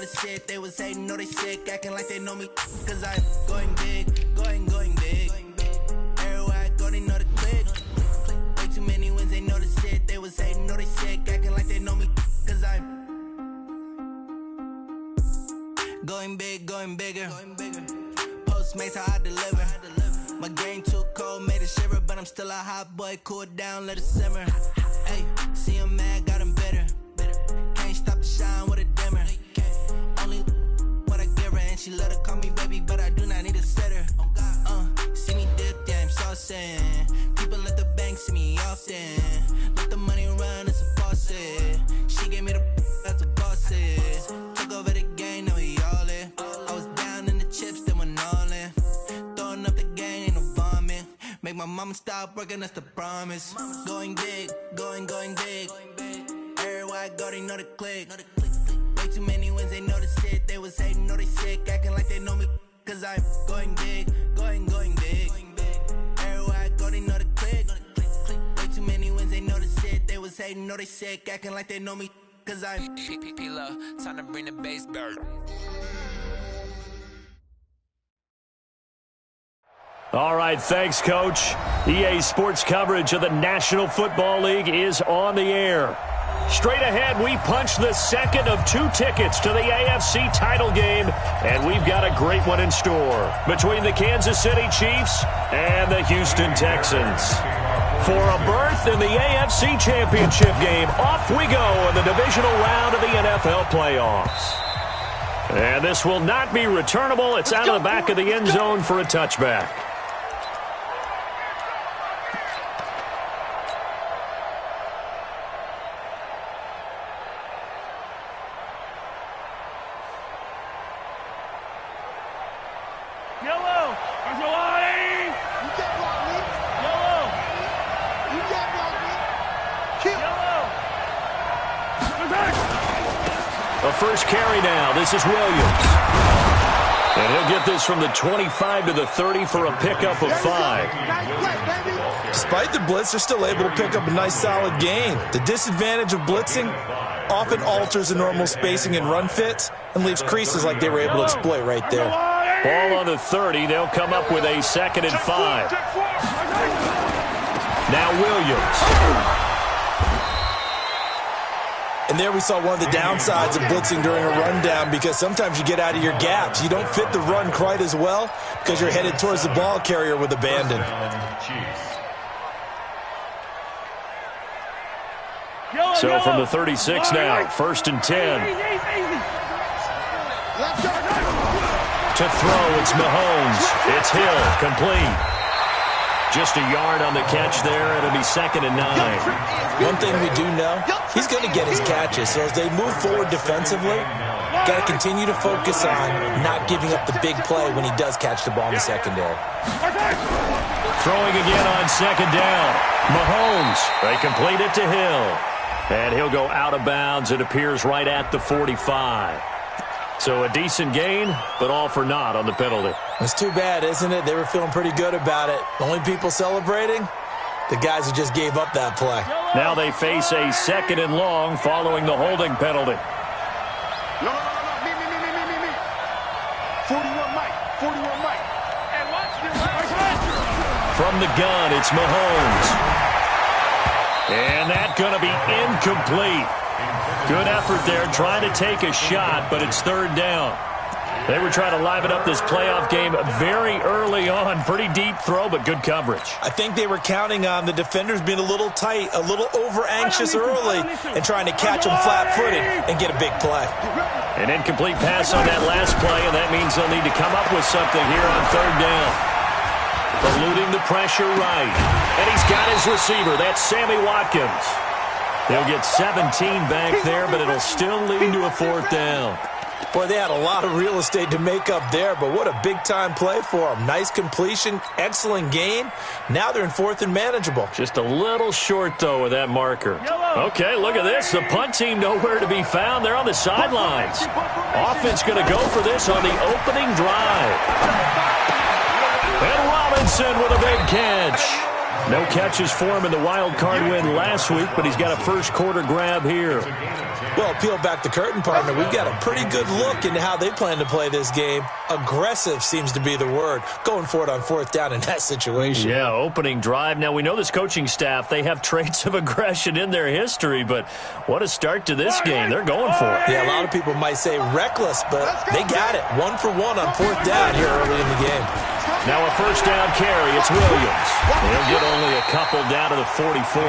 notice it. They was hating, know they sick, acting like they know me. Cause I'm going big, going big. Everywhere I go, they know the click. Way too many wins, they notice it. They was hating, know they sick, acting like they know me. Cause I'm going big, going bigger. Postmates, how I deliver. My game too cold, made it shiver, but I'm still a hot boy. Cool down, let it simmer. Hey, see him mad, got him bitter. Can't stop the shine with a dimmer. Only what I give her, and she let her call me baby, but I do not need a sitter. See me dip, yeah, I'm saucing. People at the bank see me often. Let the money run, it's a faucet. She gave me the that's a boss it. Took over the game, now we all in. I was down in the chips, then went all in. Throwing up the game, ain't no vomit. Make my mama stop working, that's the promise. Going big, going big. Everywhere I go, they know the click. Way too many wins, they know the shit. They was hating, know they sick, acting like they know me. Cause I'm going big, going big. Everywhere I go, they know the click. Way too many wins, they know the shit. They was hating, know they sick, acting like they know me. Cause I'm P-P-P-Lo, time to bring the bass back. All right, thanks, Coach. EA Sports coverage of the National Football League is on the air. Straight ahead, we punch the second of 2 tickets to the AFC title game, and we've got a great one in store between the Kansas City Chiefs and the Houston Texans. For a berth in the AFC Championship game, off we go in the divisional round of the NFL playoffs. And this will not be returnable. It's out of the back of the end zone for a touchback. First carry now. This is Williams. And he'll get this from the 25 to the 30 for a pickup of 5. Despite the blitz, they're still able to pick up a nice solid gain. The disadvantage of blitzing often alters the normal spacing and run fits and leaves creases like they were able to exploit right there. Ball on the 30. They'll come up with a 2nd and 5. Now Williams. And there we saw one of the downsides of blitzing during a rundown, because sometimes you get out of your gaps. You don't fit the run quite as well because you're headed towards the ball carrier with abandon. So from the 36 now, 1st and 10. To throw, it's Mahomes. It's Hill, complete. Just a yard on the catch there. It'll be 2nd and 9. One thing we do know, he's going to get his catches. So as they move forward defensively, got to continue to focus on not giving up the big play when he does catch the ball in the secondary. Throwing again on 2nd down. Mahomes, they complete it to Hill. And he'll go out of bounds. It appears right at the 45. So a decent gain, but all for naught on the penalty. It's too bad, isn't it? They were feeling pretty good about it. The only people celebrating, the guys who just gave up that play. Now they face a 2nd and long following the holding penalty. No. Me. 41 Mike. And watch this. From the gun, it's Mahomes. And that's going to be incomplete. Good effort there, trying to take a shot, but it's 3rd down. They were trying to liven up this playoff game very early on. Pretty deep throw, but good coverage. I think they were counting on the defenders being a little tight, a little over-anxious early, and trying to catch them flat-footed and get a big play. An incomplete pass on that last play, and that means they'll need to come up with something here on 3rd down. Eluding the pressure right. And he's got his receiver. That's Sammy Watkins. They'll get 17 back there, but it'll still lead to a 4th down. Boy, they had a lot of real estate to make up there, but what a big-time play for them. Nice completion, excellent gain. Now they're in 4th and manageable. Just a little short, though, with that marker. Okay, look at this. The punt team nowhere to be found. They're on the sidelines. Offense going to go for this on the opening drive. And Robinson with a big catch. No catches for him in the wild card win last week, but he's got a first quarter grab here. Well, peel back the curtain, partner. We've got a pretty good look into how they plan to play this game. Aggressive seems to be the word. Going for it on fourth down in that situation. Yeah, opening drive. Now, we know this coaching staff, they have traits of aggression in their history, but what a start to this game. They're going for it. Yeah, a lot of people might say reckless, but they got it. 1 for 1 on fourth down here early in the game. Now a first down carry. It's Williams. He'll get only a couple down to the 44.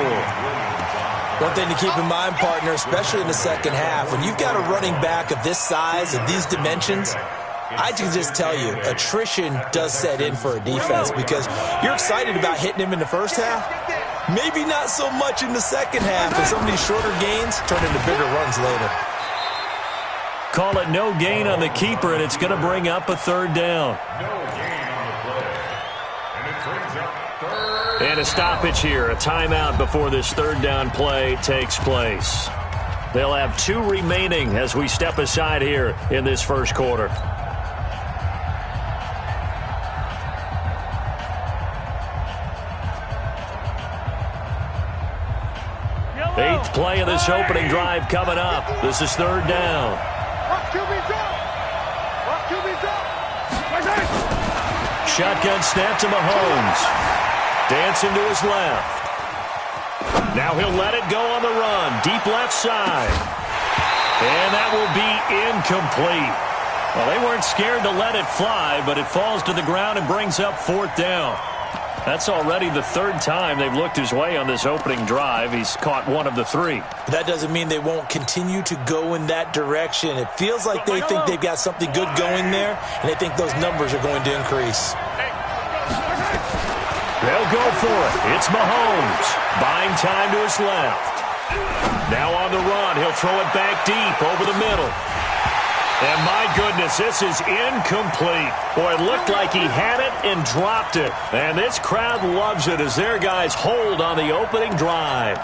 One thing to keep in mind, partner, especially in the second half, when you've got a running back of this size, of these dimensions, I can just tell you, attrition does set in for a defense because you're excited about hitting him in the first half. Maybe not so much in the second half, and some of these shorter gains turn into bigger runs later. Call it no gain on the keeper, and it's going to bring up a third down. And a stoppage here, a timeout before this third down play takes place. They'll have 2 remaining as we step aside here in this first quarter. Eighth play of this opening drive coming up. This is third down. Shotgun snap to Mahomes. Dancing to his left. Now he'll let it go on the run. Deep left side. And that will be incomplete. Well, they weren't scared to let it fly, but it falls to the ground and brings up fourth down. That's already the third time they've looked his way on this opening drive. He's caught 1 of the 3. That doesn't mean they won't continue to go in that direction. It feels like they think they've got something good going there, and they think those numbers are going to increase. They'll go for it. It's Mahomes. Buying time to his left. Now on the run. He'll throw it back deep over the middle. And my goodness, this is incomplete. Boy, it looked like he had it and dropped it. And this crowd loves it as their guys hold on the opening drive.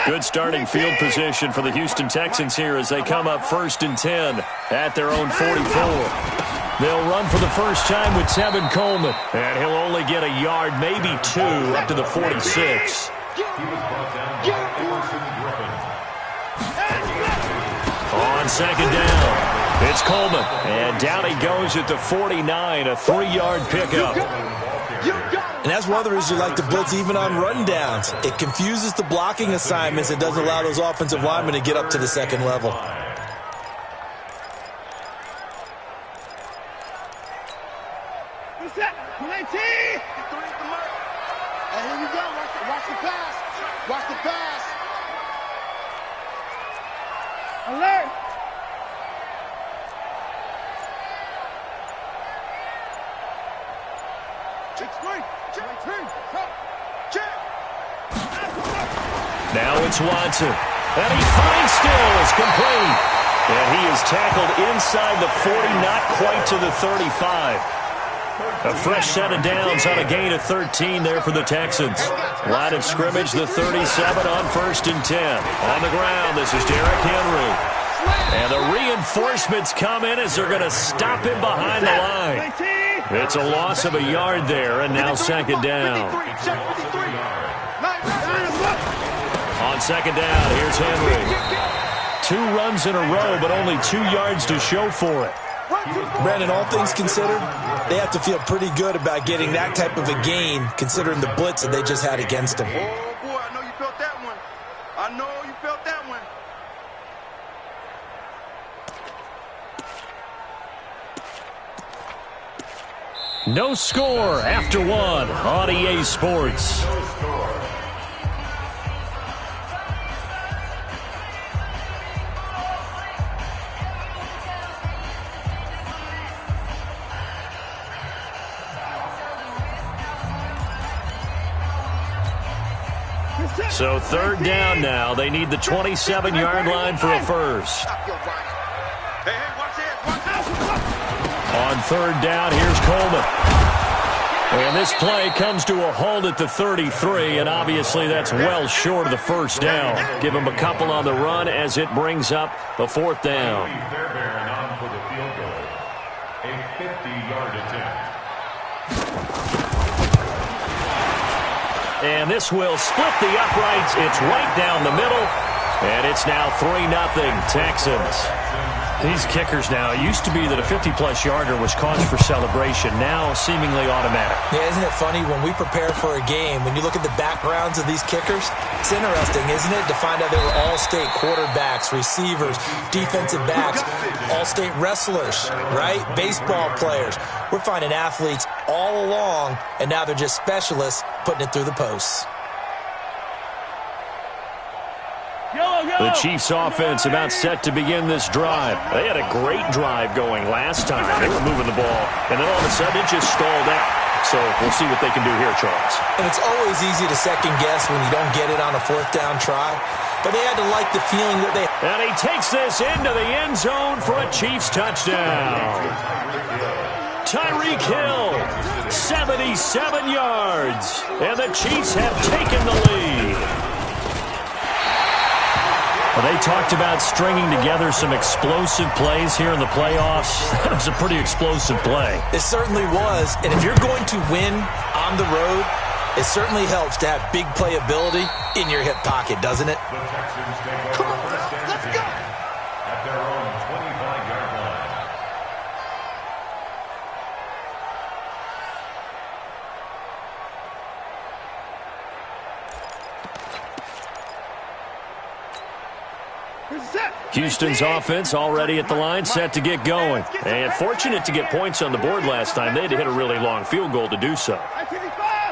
Good starting field position for the Houston Texans here as they come up 1st and 10 at their own 44. They'll run for the first time with Tevin Coleman. And he'll only get a yard, maybe 2, up to the 46. On second down, it's Coleman. And down he goes at the 49, a 3-yard pickup. And that's one of the reasons you like to blitz even on run downs. It confuses the blocking assignments and doesn't allow those offensive linemen to get up to the second level. Watch the pass. Alert. Now it's Watson. And he finds Stills, complete. And he is tackled inside the 40, not quite to the 35. A fresh set of downs on a gain of 13 there for the Texans. Line of scrimmage, the 37 on 1st and 10. On the ground, this is Derrick Henry. And the reinforcements come in as they're going to stop him behind the line. It's a loss of a yard there, and now second down. On second down, here's Henry. 2 runs in a row, but only 2 yards to show for it. Brandon, all things considered, they have to feel pretty good about getting that type of a gain, considering the blitz that they just had against them. Oh, boy, I know you felt that one. I know you felt that one. No score after 1 on EA Sports. So third down now. They need the 27-yard line for a first. On third down, here's Coleman. And this play comes to a halt at the 33, and obviously that's well short of the first down. Give him a couple on the run as it brings up the 4th down. and this will split the uprights. It's right down the middle, and it's now 3-0 Texans. These kickers now, it used to be that a 50-plus yarder was cause for celebration, now seemingly automatic. Yeah, isn't it funny when we prepare for a game, when you look at the backgrounds of these kickers, it's interesting, isn't it, to find out they were all-state quarterbacks, receivers, defensive backs, all-state wrestlers, right? Baseball players. We're finding athletes all along, and now they're just specialists putting it through the posts. The Chiefs offense about set to begin this drive. They had a great drive going last time. They were moving the ball, and then all of a sudden it just stalled out. So we'll see what they can do here, Charles. And it's always easy to second guess when you don't get it on a fourth down try. But they had to like the feeling that they... And he takes this into the end zone for a Chiefs touchdown. Tyreek Hill, 77 yards. And the Chiefs have taken the lead. Well, they talked about stringing together some explosive plays here in the playoffs. That was a pretty explosive play. It certainly was. And if you're going to win on the road, it certainly helps to have big playability in your hip pocket, doesn't it? Come on, let's go. At their own 25-yard line. Houston's offense already at the line, set to get going. And fortunate to get points on the board last time. They had to hit a really long field goal to do so.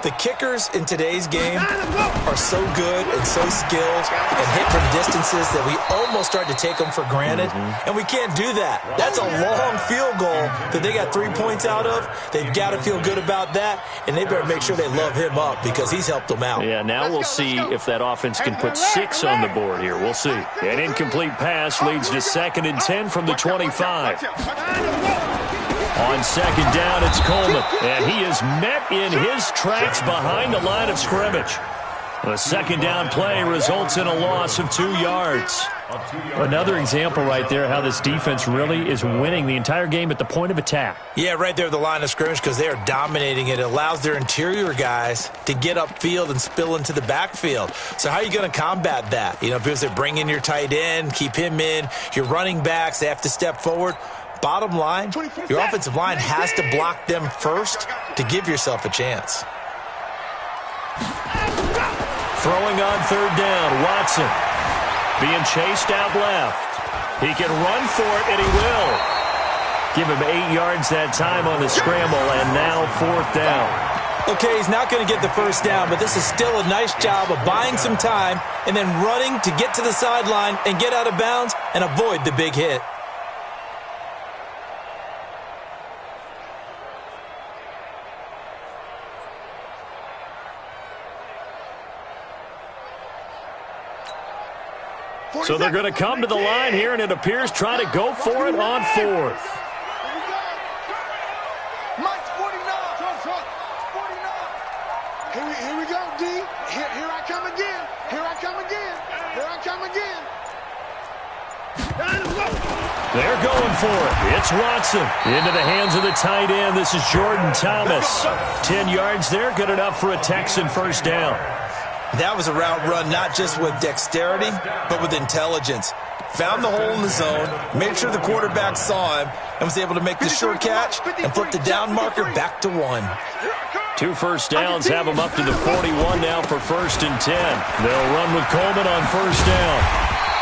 The kickers in today's game are so good and so skilled and hit from distances that we almost start to take them for granted, and we can't do that. That's a long field goal that they got 3 points out of. They've got to feel good about that, and they better make sure they love him up because he's helped them out. Yeah, now we'll see if that offense can put 6 on the board here. We'll see. An incomplete pass leads to 2nd and 10 from the 25. On 2nd down, it's Coleman, and he is met in his tracks behind the line of scrimmage. The 2nd down play results in a loss of 2 yards. Another example right there how this defense really is winning the entire game at the point of attack. Yeah, right there at the line of scrimmage because they are dominating it. It allows their interior guys to get upfield and spill into the backfield. So how are you going to combat that? You know, because they bring in your tight end, keep him in. Your running backs, they have to step forward. Bottom line, your offensive line has to block them first to give yourself a chance. Throwing on 3rd down, Watson. Being chased out left. He can run for it, and he will. Give him 8 yards that time on the scramble, and now 4th down. Okay, he's not going to get the 1st down, but this is still a nice job of buying some time and then running to get to the sideline and get out of bounds and avoid the big hit. So they're going to come to the line here, and it appears try to go for it on 4th. Mike's 49. Here we go, D. Here I come again. Here I come again. Here I come again. They're going for it. It's Watson into the hands of the tight end. This is Jordan Thomas. 10 yards there, good enough for a Texan 1st down. That was a route run not just with dexterity, but with intelligence. Found the hole in the zone, made sure the quarterback saw him, and was able to make the short catch and flip the down marker back to 1. 2 first downs have them up to the 41 now for 1st and 10. They'll run with Coleman on 1st down.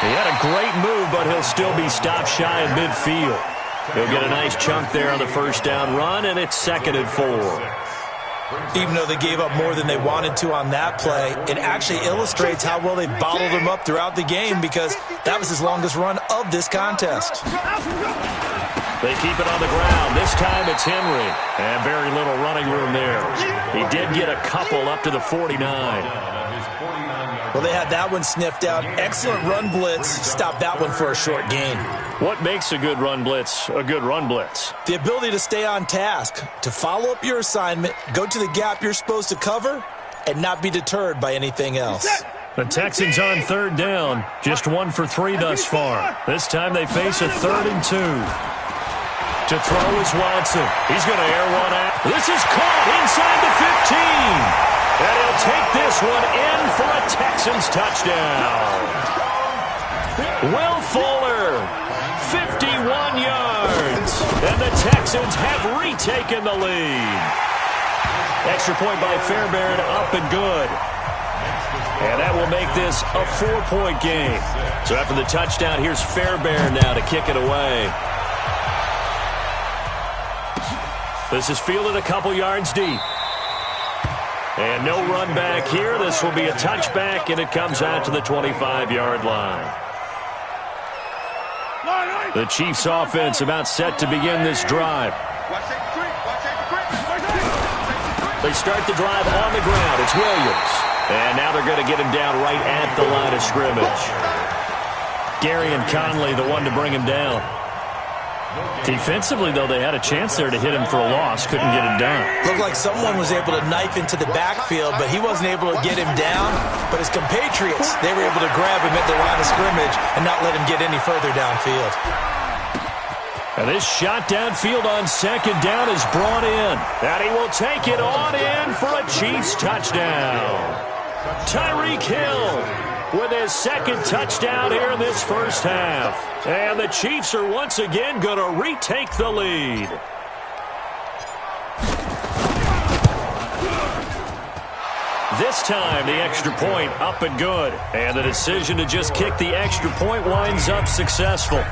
He had a great move, but he'll still be stopped shy of midfield. He'll get a nice chunk there on the 1st down run, and it's 2nd and 4. Even though they gave up more than they wanted to on that play, it actually illustrates how well they bottled him up throughout the game because that was his longest run of this contest. They keep it on the ground. This time it's Henry. And very little running room there. He did get a couple up to the 49. Well, they had that one sniffed out. Excellent run blitz. Stopped that one for a short gain. What makes a good run blitz a good run blitz? The ability to stay on task, to follow up your assignment, go to the gap you're supposed to cover, and not be deterred by anything else. The Texans on 3rd down. Just 1 for 3 thus far. This time they face a 3rd and 2. To throw is Watson. He's going to air one out. This is caught inside the 15. And he'll take this one in for a Texans touchdown. Will Fuller, 51 yards. And the Texans have retaken the lead. Extra point by Fairbairn, up and good. And that will make this a 4-point game. So after the touchdown, here's Fairbairn now to kick it away. This is fielded a couple yards deep. And no run back here. This will be a touchback, and it comes out to the 25-yard line. The Chiefs offense about set to begin this drive. They start the drive on the ground. It's Williams. And now they're going to get him down right at the line of scrimmage. Gary and Conley, the one to bring him down. Defensively, though, they had a chance there to hit him for a loss. Couldn't get it done. Looked like someone was able to knife into the backfield, but he wasn't able to get him down. But his compatriots, they were able to grab him at the line of scrimmage and not let him get any further downfield. And this shot downfield on second down is brought in. And he will take it on in for a Chiefs touchdown. Tyreek Hill with his second touchdown here in this first half. And the Chiefs are once again going to retake the lead. This time the extra point up and good. And the decision to just kick the extra point winds up successful.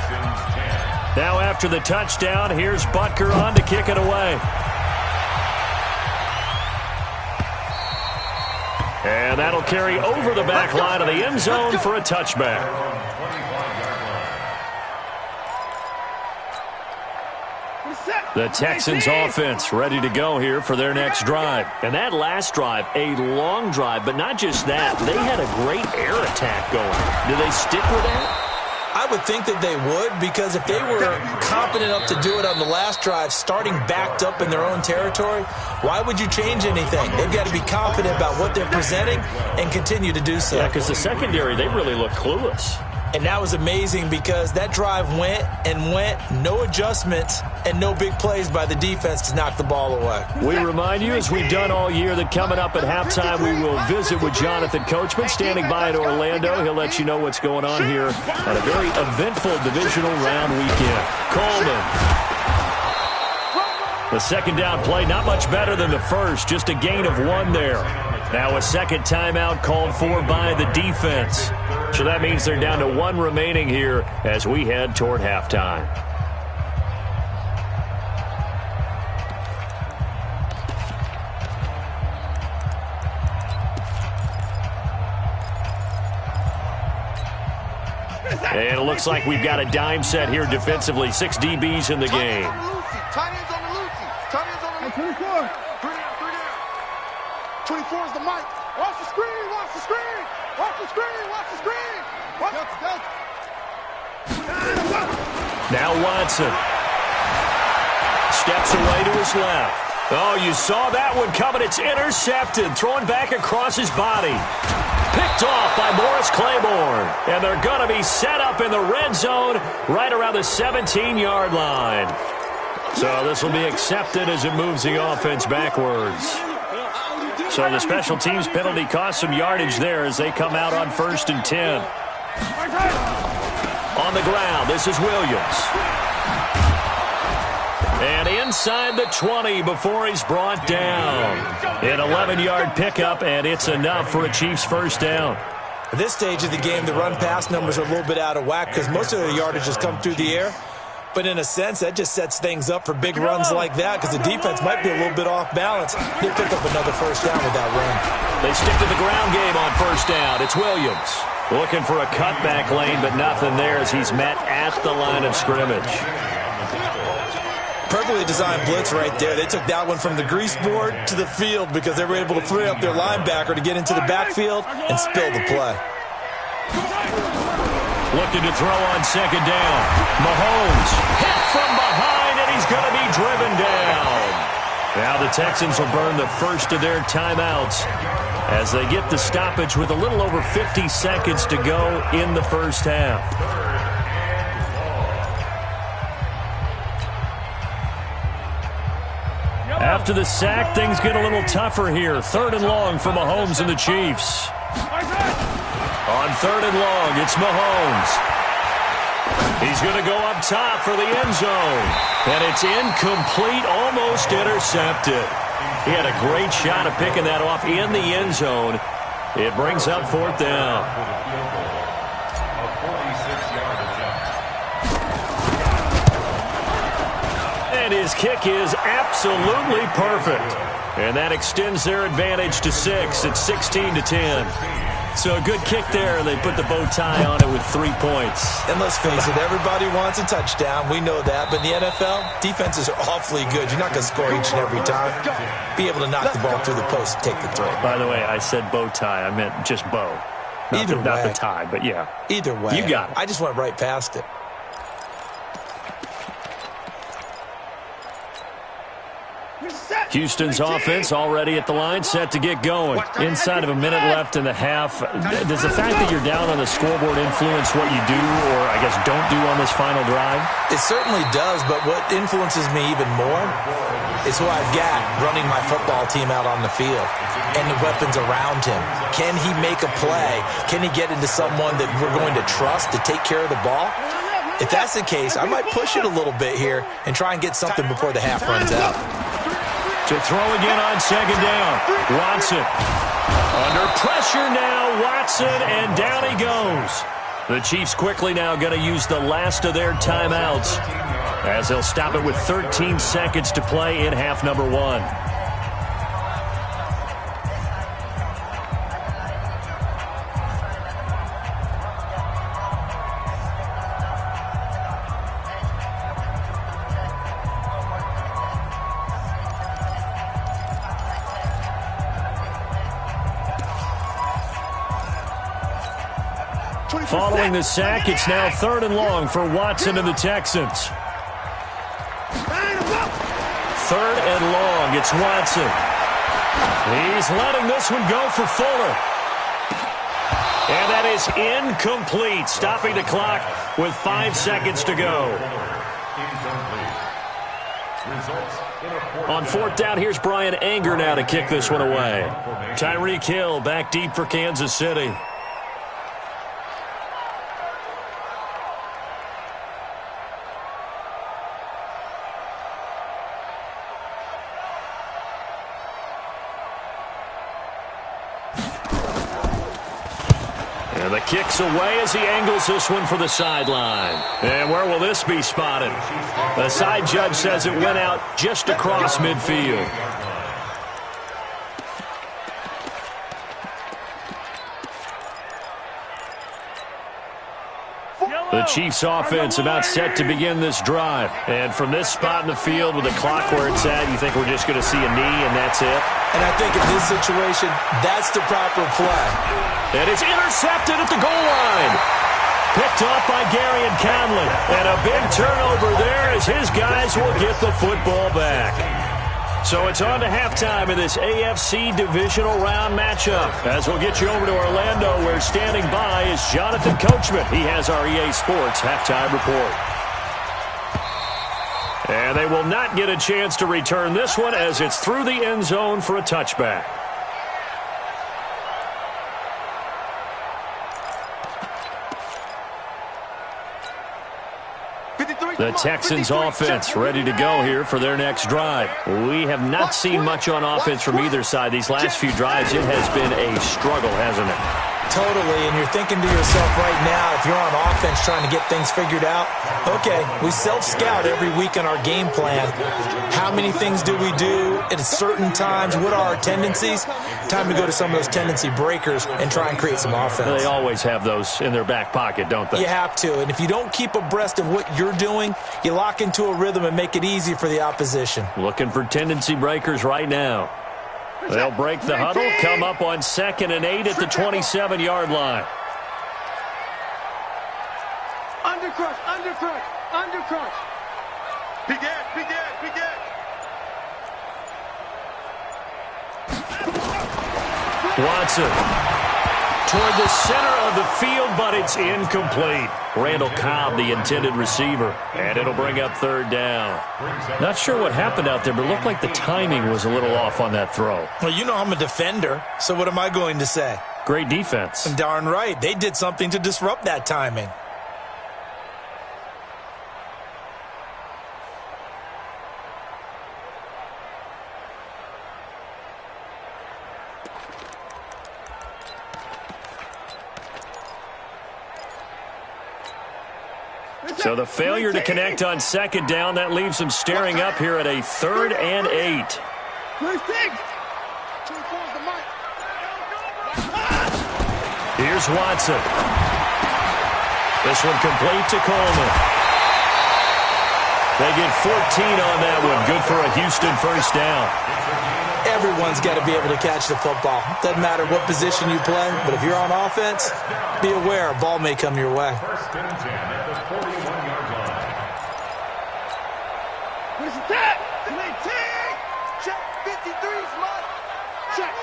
Now after the touchdown, here's Butker on to kick it away. And that'll carry over the back line of the end zone for a touchback. The Texans offense ready to go here for their next drive. And that last drive, a long drive, but not just that. They had a great air attack going. Do they stick with that? I would think that they would, because if they were competent enough to do it on the last drive, starting backed up in their own territory, why would you change anything? They've got to be confident about what they're presenting and continue to do so. Yeah, because the secondary, they really look clueless. And that was amazing because that drive went and went, no adjustments and no big plays by the defense to knock the ball away. We remind you, as we've done all year, that coming up at halftime, we will visit with Jonathan Coachman standing by in Orlando. He'll let you know what's going on here at a very eventful divisional round weekend. Coleman. The second down play, not much better than the first, just a gain of 1 there. Now a second timeout called for by the defense. So that means they're down to 1 remaining here as we head toward halftime. And it looks like we've got a dime set here defensively. 6 DBs in the game. Tight ends on the Lucy. Tight ends on the Lucy. 24. 24 is the mic. Watch the screen. Watch the screen. Watch the screen. Watch the screen. Watch the Now Watson. Steps away to his left. Oh, you saw that one coming. It's intercepted. Thrown back across his body. Picked off by Morris Claiborne. And they're going to be set up in the red zone right around the 17-yard line. So this will be accepted as it moves the offense backwards. So the special teams penalty cost some yardage there as they come out on 1st and 10. On the ground, this is Williams. And inside the 20 before he's brought down. An 11-yard pickup, and it's enough for a Chiefs first down. At this stage of the game, the run-pass numbers are a little bit out of whack because most of the yardage has come through the air. But in a sense, that just sets things up for big runs like that because the defense might be a little bit off balance. They pick up another first down with that run. They stick to the ground game on first down. It's Williams. Looking for a cutback lane, but nothing there as he's met at the line of scrimmage. Perfectly designed blitz right there. They took that one from the grease board to the field because they were able to free up their linebacker to get into the backfield and spill the play. Looking to throw on second down. Mahomes hit from behind, and he's going to be driven down. Now the Texans will burn the first of their timeouts as they get the stoppage with a little over 50 seconds to go in the first half. after the sack, things get a little tougher here. 3rd and long for Mahomes and the Chiefs. On 3rd and long, it's Mahomes. He's going to go up top for the end zone. And it's incomplete, almost intercepted. He had a great shot at picking that off in the end zone. It brings up 4th down. And his kick is absolutely perfect. And that extends their advantage to 6. It's 16-10. So a good kick there, and they put the bow tie on it with 3 points. And let's face it, everybody wants a touchdown. We know that. But in the NFL, defenses are awfully good. You're not going to score each and every time. Be able to knock the ball through the post and take the throw. By the way, I said bow tie. I meant just bow. Not the tie, but yeah. Either way. You got it. I just went right past it. Houston's offense already at the line, set to get going. Inside of a minute left in the half. Does the fact that you're down on the scoreboard influence what you do, or I guess don't do on this final drive? It certainly does, but what influences me even more is who I've got running my football team out on the field and the weapons around him. Can he make a play? Can he get into someone that we're going to trust to take care of the ball? If that's the case, I might push it a little bit here and try and get something before the half runs out. To throw again on 2nd down. Watson. Under pressure now, Watson, and down he goes. The Chiefs quickly now going to use the last of their timeouts as they'll stop it with 13 seconds to play in half number 1. Following the sack, it's now 3rd and long for Watson and the Texans. 3rd and long, it's Watson. He's letting this one go for Fuller. And that is incomplete, stopping the clock with 5 seconds to go. On 4th down, here's Brian Anger now to kick this one away. Tyreek Hill back deep for Kansas City. And the kick's away as he angles this one for the sideline. And where will this be spotted? The side judge says it went out just across midfield. The Chiefs offense about set to begin this drive. And from this spot in the field with the clock where it's at, you think we're just going to see a knee and that's it? And I think in this situation, that's the proper play. And it's intercepted at the goal line. Picked off by Gary and Conley. And a big turnover there as his guys will get the football back. So it's on to halftime in this AFC divisional round matchup. As we'll get you over to Orlando, where standing by is Jonathan Coachman. He has our EA Sports halftime report. And they will not get a chance to return this one as it's through the end zone for a touchback. The Texans offense ready to go here for their next drive. We have not seen much on offense from either side. These last few drives, it has been a struggle, hasn't it? Totally, and you're thinking to yourself right now, if you're on offense trying to get things figured out, okay, we self-scout every week in our game plan. How many things do we do at certain times? What are our tendencies? Time to go to some of those tendency breakers and try and create some offense. They always have those in their back pocket, don't they? You have to, and if you don't keep abreast of what you're doing, you lock into a rhythm and make it easy for the opposition. Looking for tendency breakers right now. They'll break the huddle, come up on 2nd and 8 at the 27-yard line. Undercrush, undercrush, undercrush. Begin. Watson. toward the center of the field, but it's incomplete. Randall Cobb, the intended receiver, and it'll bring up third down. Not sure what happened out there, but it looked like the timing was a little off on that throw. Well, you know I'm a defender, so what am I going to say? Great defense. Darn right. They did something to disrupt that timing. So the failure to connect on second down, that leaves them staring up here at a 3rd and 8. Here's Watson. This one complete to Coleman. They get 14 on that one. Good for a Houston first down. Everyone's got to be able to catch the football. Doesn't matter what position you play, but if you're on offense, be aware a ball may come your way. First and 10 at the 41-yard line. Where's the tap? Check 53's money.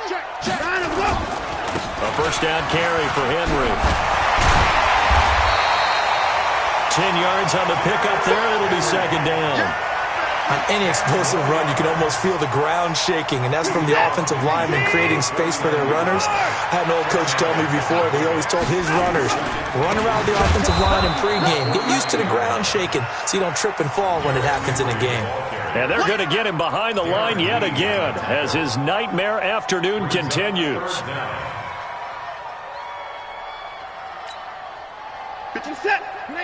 Check. Line him up. A first down carry for Henry. 10 yards on the pickup there. It'll be second down. On any explosive run, you can almost feel the ground shaking, and that's from the offensive linemen creating space for their runners. I had an old coach tell me before that he always told his runners, run around the offensive line in pregame. Get used to the ground shaking so you don't trip and fall when it happens in a game. And they're going to get him behind the line yet again as his nightmare afternoon continues. Get you set. 19.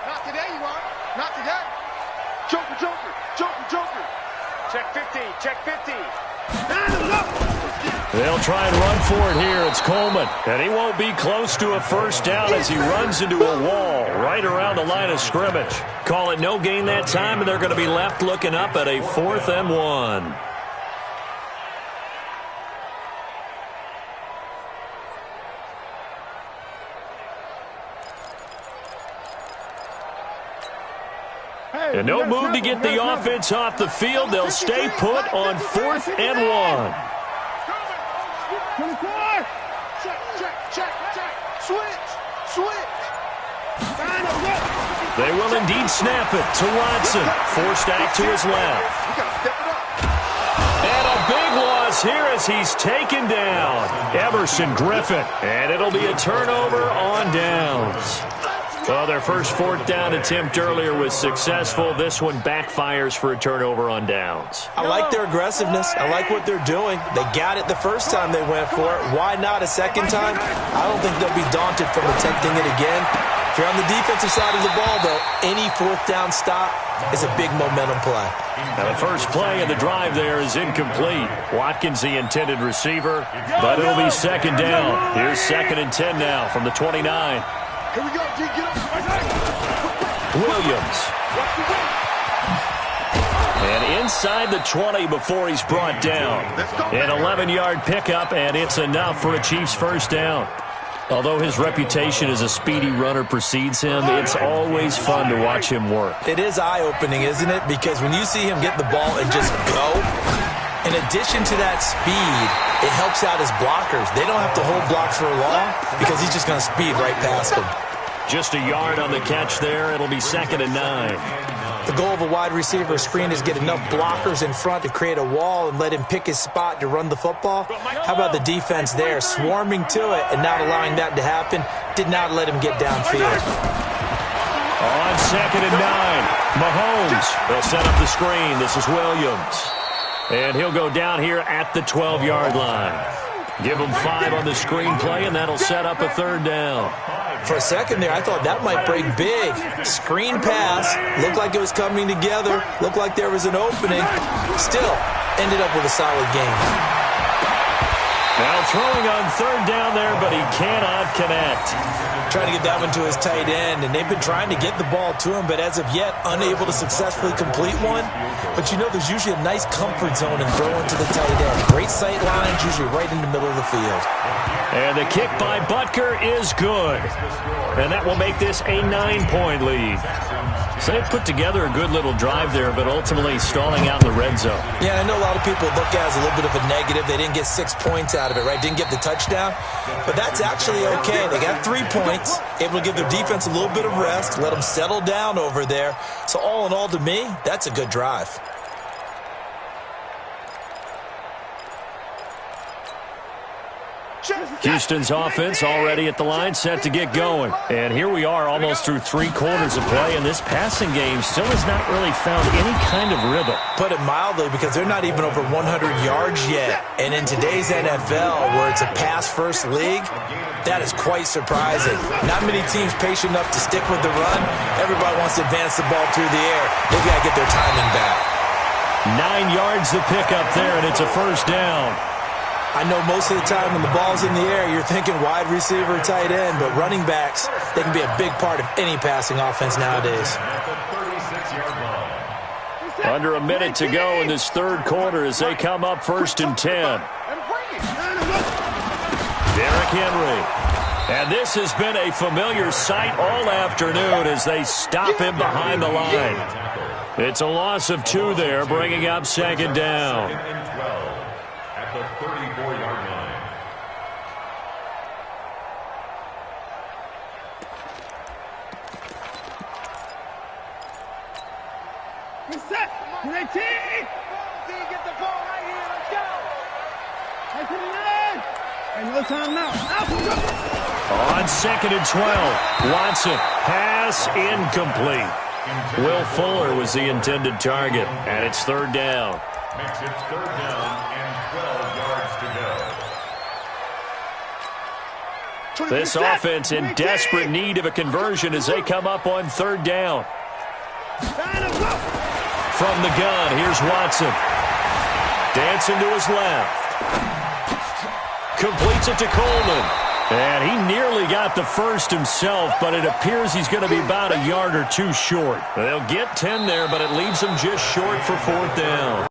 Not today, you are. Not today. Joker. Check 50. They'll try and run for it here. It's Coleman. And he won't be close to a first down as he runs into a wall right around the line of scrimmage. Call it no gain that time, and they're going to be left looking up at a 4th and 1. And no move to get the offense off the field. They'll stay put on 4th and 1. 24. Check. Switch. They will indeed snap it to Watson. Forced out to his left. And a big loss here as he's taken down. Emerson Griffin. And it'll be a turnover on downs. Well, their first 4th down attempt earlier was successful. This one backfires for a turnover on downs. I like their aggressiveness. I like what they're doing. They got it the first time they went for it. Why not a second time? I don't think they'll be daunted from attempting it again. If you're on the defensive side of the ball, though, any 4th down stop is a big momentum play. Now, the first play of the drive there is incomplete. Watkins, the intended receiver, but it'll be second down. Here's 2nd and 10 now from the 29. Here we go, G. Get up. Williams. And inside the 20 before he's brought down. An 11-yard pickup, and it's enough for a Chiefs first down. Although his reputation as a speedy runner precedes him, it's always fun to watch him work. It is eye-opening, isn't it? Because when you see him get the ball and just go, in addition to that speed, it helps out his blockers. They don't have to hold blocks for long because he's just going to speed right past them. Just a yard on the catch there. It'll be 2nd and 9. The goal of a wide receiver screen is get enough blockers in front to create a wall and let him pick his spot to run the football. How about the defense there, swarming to it and not allowing that to happen? Did not let him get downfield. On 2nd and 9, Mahomes. They'll set up the screen. This is Williams. And he'll go down here at the 12-yard line. Give him 5 on the screen play, and that'll set up a 3rd down. For a second there, I thought that might break big. Screen pass, looked like it was coming together, looked like there was an opening. Still, ended up with a solid game. Now throwing on 3rd down there, but he cannot connect. Trying to get that one to his tight end, and they've been trying to get the ball to him, but as of yet, unable to successfully complete one. But you know there's usually a nice comfort zone in throwing to the tight end. Great sight lines, usually right in the middle of the field. And the kick by Butker is good. And that will make this a 9-point lead. So they put together a good little drive there, but ultimately stalling out in the red zone. Yeah, I know a lot of people look at it as a little bit of a negative. They didn't get 6 points out out of it, right? Didn't get the touchdown. But that's actually okay. They got 3 points, able to give their defense a little bit of rest, let them settle down over there. So all in all, to me, that's a good drive. Houston's offense already at the line, set to get going. And here we are almost through 3 quarters of play, and this passing game still has not really found any kind of rhythm. Put it mildly, because they're not even over 100 yards yet. And in today's NFL, where it's a pass-first league, that is quite surprising. Not many teams patient enough to stick with the run. Everybody wants to advance the ball through the air. They've got to get their timing back. 9 yards to pick up there, and it's a first down. I know most of the time when the ball's in the air, you're thinking wide receiver, tight end, but running backs, they can be a big part of any passing offense nowadays. Under a minute to go in this third quarter as they come up 1st and 10. Derrick Henry. And this has been a familiar sight all afternoon as they stop him behind the line. It's a loss of 2 there, bringing up 2nd down. The 34-yard line. Reset. 19. Get the ball right here. Let's go. Right to the line. And no time now. On 2nd and 12, Watson, pass incomplete. Will Fuller was the intended target, and it's 3rd down. Makes it 3rd down and 12 yards to go. This offense in desperate need of a conversion as they come up on 3rd down. From the gun, here's Watson. Dancing to his left. Completes it to Coleman. And he nearly got the first himself, but it appears he's going to be about a yard or 2 short. They'll get 10 there, but it leaves them just short for 4th down.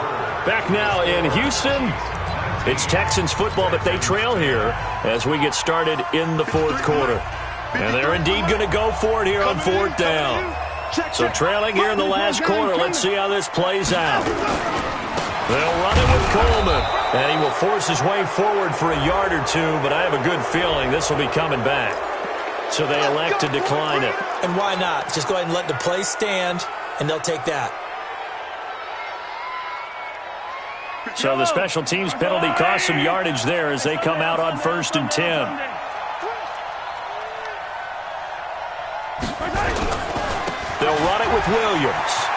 Back now in Houston, it's Texans football, but they trail here as we get started in the 4th quarter. And they're indeed going to go for it here on 4th down. So trailing here in the last quarter, let's see how this plays out. They'll run it with Coleman, and he will force his way forward for a yard or 2, but I have a good feeling this will be coming back. So they elect to decline it. And why not? Just go ahead and let the play stand, and they'll take that. So the special teams penalty cost some yardage there as they come out on 1st and 10. They'll run it with Williams.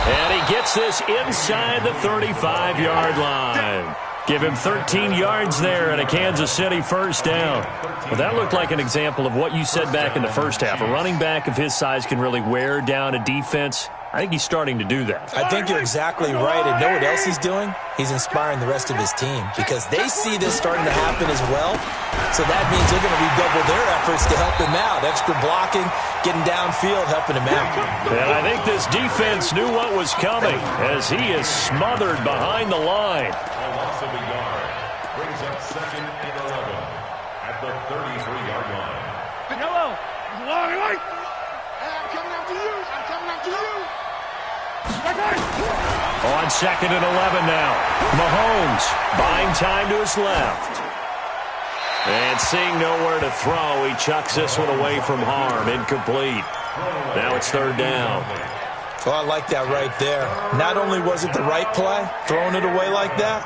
And he gets this inside the 35-yard line. Give him 13 yards there and a Kansas City 1st down. Well, that looked like an example of what you said back in the first half. A running back of his size can really wear down a defense. I think he's starting to do that. I think you're exactly right. And know what else he's doing? He's inspiring the rest of his team because they see this starting to happen as well. So that means they're going to redouble their efforts to help him out. Extra blocking, getting downfield, helping him out. And I think this defense knew what was coming as he is smothered behind the line. A loss of a yard brings up 2nd and 11 at the 33-yard line. Hello. Long way. I'm coming after you. I'm coming after you. On 2nd and 11 now. Mahomes buying time to his left. And seeing nowhere to throw, he chucks this one away from harm. Incomplete. Now it's 3rd down. Well, I like that right there. Not only was it the right play, throwing it away like that,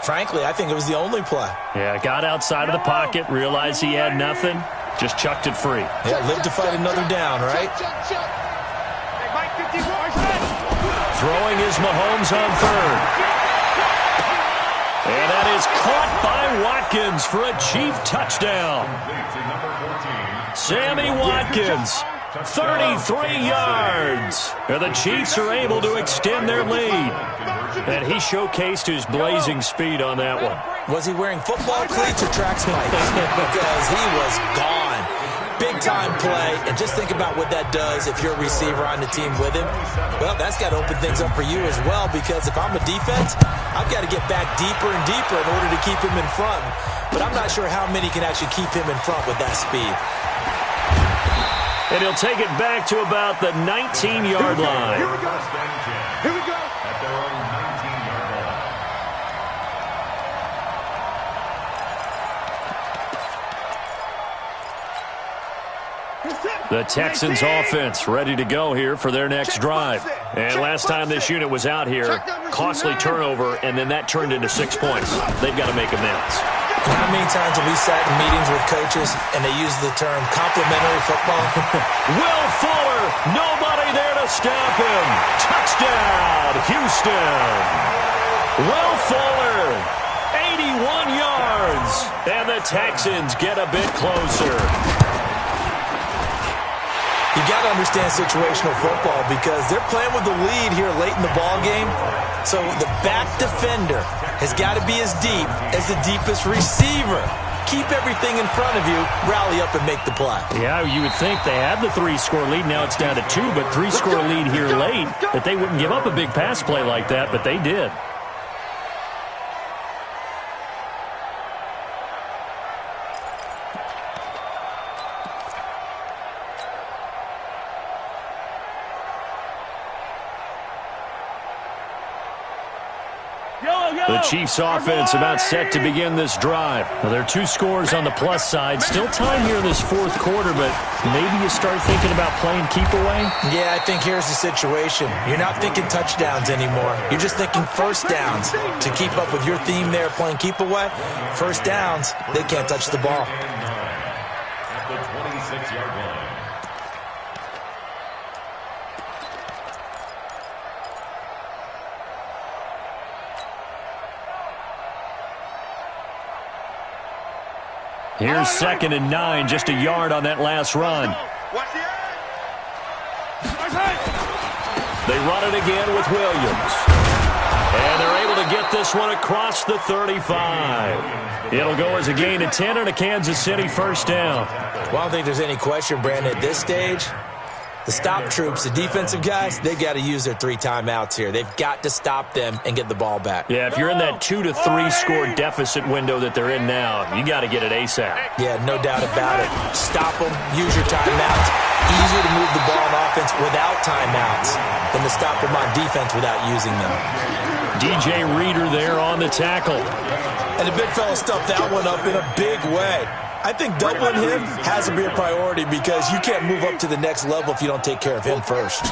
frankly, I think it was the only play. Yeah, got outside of the pocket, realized he had nothing, just chucked it free. Yeah, live to fight another down, right? Throwing is Mahomes on 3rd. And that is caught by Watkins for a Chief touchdown. Sammy Watkins, 33 yards. And the Chiefs are able to extend their lead. And he showcased his blazing speed on that one. Was he wearing football cleats or track spikes? Because he was gone. Big-time play, and just think about what that does if you're a receiver on the team with him. Well, that's got to open things up for you as well, because if I'm a defense, I've got to get back deeper and deeper in order to keep him in front. But I'm not sure how many can actually keep him in front with that speed. And he'll take it back to about the 19-yard line. Here we go. Here we go. At their own 19-yard line. The Texans offense ready to go here for their next drive. And last time this unit was out here, costly turnover, and then that turned into 6 points. They've got to make amends. How many times have we sat in meetings with coaches and they use the term complimentary football? Will Fuller, nobody there to stop him. Touchdown, Houston. Will Fuller, 81 yards, and the Texans get a bit closer. You got to understand situational football because they're playing with the lead here late in the ball game. So the back defender has got to be as deep as the deepest receiver. Keep everything in front of you, rally up and make the play. Yeah, you would think they had the 3-score lead. Now it's down to 2, but 3-score lead here late, that they wouldn't give up a big pass play like that, but they did. The Chiefs offense about set to begin this drive. Now, there are 2 scores on the plus side. Still time here in this fourth quarter, but maybe you start thinking about playing keep away? Yeah, I think here's the situation. You're not thinking touchdowns anymore. You're just thinking first downs. To keep up with your theme there, playing keep away, first downs, they can't touch the ball. At the 26-yard line. Here's 2nd and 9, just a yard on that last run. They run it again with Williams. And they're able to get this one across the 35. It'll go as a gain of 10 and a Kansas City first down. Well, I don't think there's any question, Brandon, at this stage. The stop troops, the defensive guys, they got to use their 3 timeouts here. They've got to stop them and get the ball back. Yeah, if you're in that 2 to 3 score deficit window that they're in now, you got to get it ASAP. Yeah, no doubt about it. Stop them, use your timeouts. Easier to move the ball on offense without timeouts than to stop them on defense without using them. DJ Reader there on the tackle. And the big fella stuffed that one up in a big way. I think doubling him has to be a priority because you can't move up to the next level if you don't take care of him first.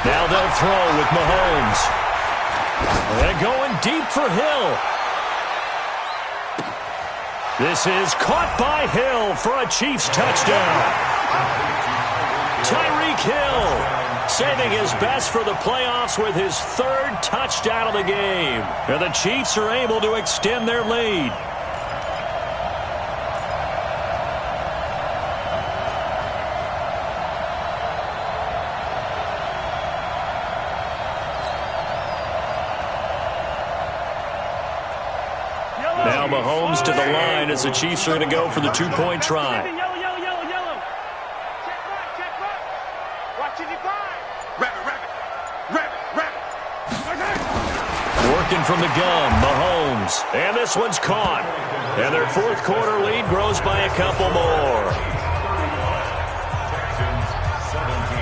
Now they'll throw with Mahomes. They're going deep for Hill. This is caught by Hill for a Chiefs touchdown. Tyreek Hill saving his best for the playoffs with his 3rd touchdown of the game. And the Chiefs are able to extend their lead. Now Mahomes to the line as the Chiefs are going to go for the 2-point try. Yellow. Check right. Watch it, Working from the gun, Mahomes. And this one's caught. And their 4th quarter lead grows by a couple more. Texans 17.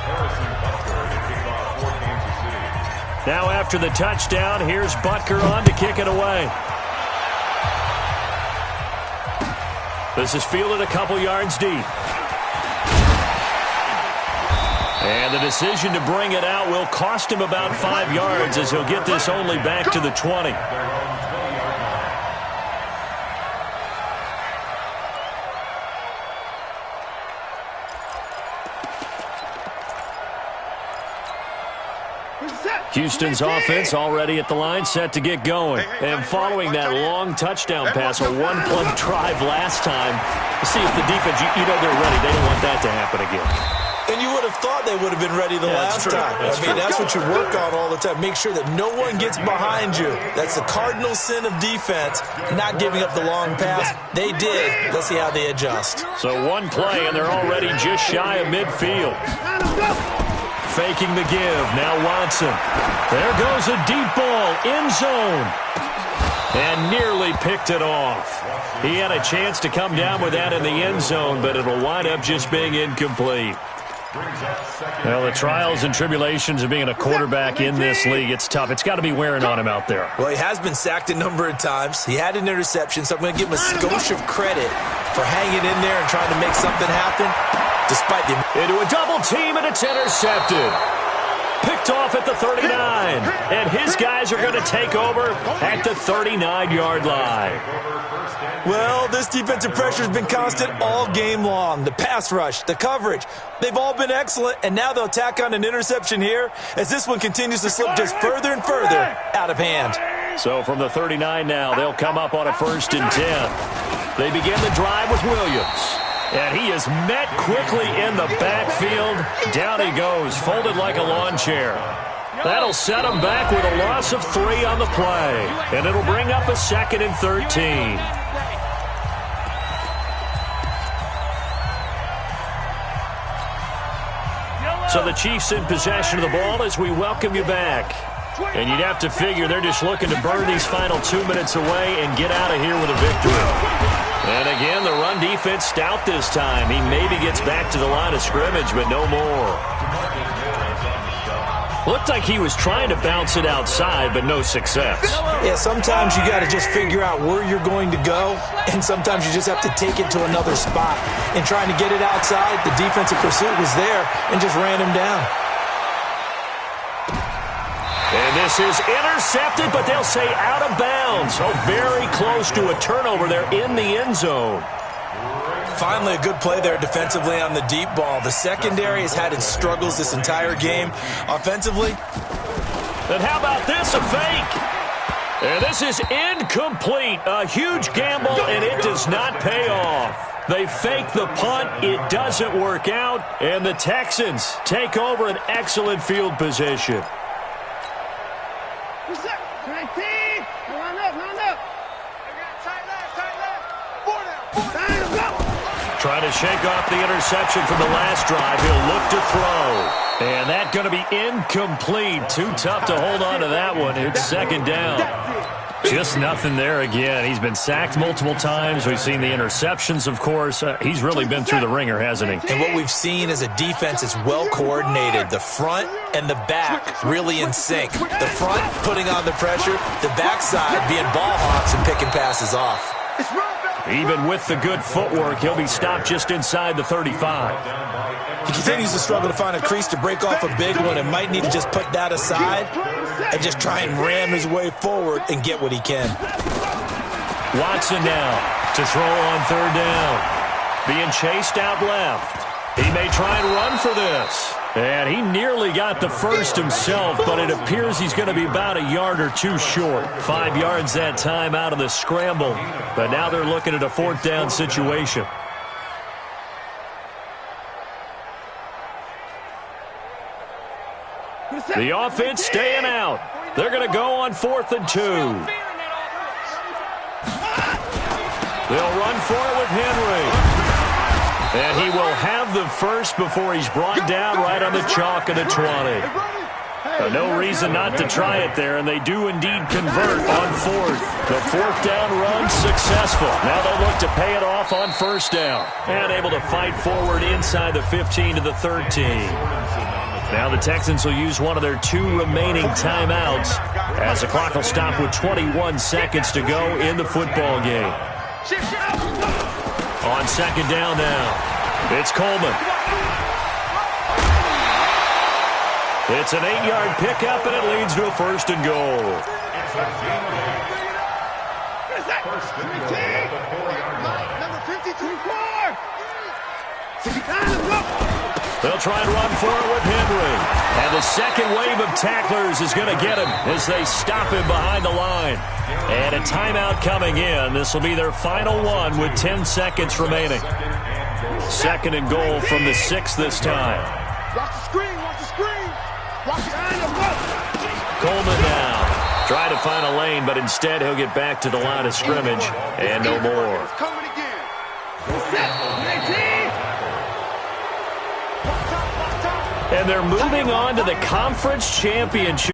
Harrison Butker to kick off for Kansas City. Now after the touchdown, here's Butker on to kick it away. This is fielded a couple yards deep. And the decision to bring it out will cost him about 5 yards as he'll get this only back to the 20. Houston's offense already at the line, set to get going. And following that long touchdown pass, a 1-play drive last time, see if the defense, you know they're ready. They don't want that to happen again. And you would have thought they would have been ready the last time. That's what you work on all the time. Make sure that no one gets behind you. That's the cardinal sin of defense, not giving up the long pass. They did. Let's see how they adjust. So 1 play, and they're already just shy of midfield. Faking the give. Now Watson. There goes a deep ball. End zone. And nearly picked it off. He had a chance to come down with that in the end zone, but it'll wind up just being incomplete. Well, the trials and tribulations of being a quarterback in this league, it's tough. It's got to be wearing on him out there. Well, he has been sacked a number of times. He had an interception, so I'm going to give him a skosh of credit for hanging in there and trying to make something happen despite the... Into a double team, and it's intercepted. Picked off at the 39, and his guys are going to take over at the 39-yard line. Well, this defensive pressure has been constant all game long. The pass rush, the coverage, they've all been excellent, and now they'll tack on an interception here as this one continues to slip just further and further out of hand. So from the 39 now, they'll come up on a 1st and 10. They begin the drive with Williams. And he is met quickly in the backfield. Down he goes, folded like a lawn chair. That'll set him back with a loss of 3 on the play. And it'll bring up a 2nd and 13. So the Chiefs in possession of the ball as we welcome you back. And you'd have to figure they're just looking to burn these final 2 minutes away and get out of here with a victory. And again, the run defense stout this time. He maybe gets back to the line of scrimmage, but no more. Looked like he was trying to bounce it outside, but no success. Yeah, sometimes you got to just figure out where you're going to go, and sometimes you just have to take it to another spot. And trying to get it outside, the defensive pursuit was there and just ran him down. And this is intercepted, but they'll say out of bounds. Oh, very close to a turnover there in the end zone. Finally, a good play there defensively on the deep ball. The secondary has had its struggles this entire game. Offensively. And how about this, a fake? And this is incomplete. A huge gamble, and it does not pay off. They fake the punt. It doesn't work out. And the Texans take over an excellent field position. Trying to shake off the interception from the last drive. He'll look to throw. And that's going to be incomplete. Too tough to hold on to that one. It's 2nd down. Just nothing there again. He's been sacked multiple times. We've seen the interceptions, of course. He's really been through the ringer, hasn't he? And what we've seen is a defense that's well coordinated. The front and the back really in sync. The front putting on the pressure. The backside being ball hawks and picking passes off. Even with the good footwork, he'll be stopped just inside the 35. He continues to struggle to find a crease to break off a big one and might need to just put that aside and just try and ram his way forward and get what he can. Watson now to throw on 3rd down. Being chased out left. He may try and run for this. And he nearly got the first himself, but it appears he's going to be about a yard or 2 short. 5 yards that time out of the scramble. But now they're looking at a 4th down situation. The offense staying out. They're going to go on 4th and 2. They'll run for it with Henry. And he will have the first before he's brought down right on the chalk of the 20. No reason not to try it there, and they do indeed convert on 4th. The 4th down run successful. Now they'll look to pay it off on 1st down. And able to fight forward inside the 15 to the 13. Now the Texans will use one of their 2 remaining timeouts as the clock will stop with 21 seconds to go in the football game. On 2nd down now, it's Coleman. It's an 8-yard pickup, and it leads to a 1st and goal. They'll try and run for it with Henry. And the second wave of tacklers is going to get him as they stop him behind the line. And a timeout coming in. This will be their final one with 10 seconds remaining. 2nd and goal from the 6 this time. Watch the screen, watch the screen. Watch the Coleman now. Try to find a lane, but instead he'll get back to the line of scrimmage. And no more. And they're moving on to the conference championship.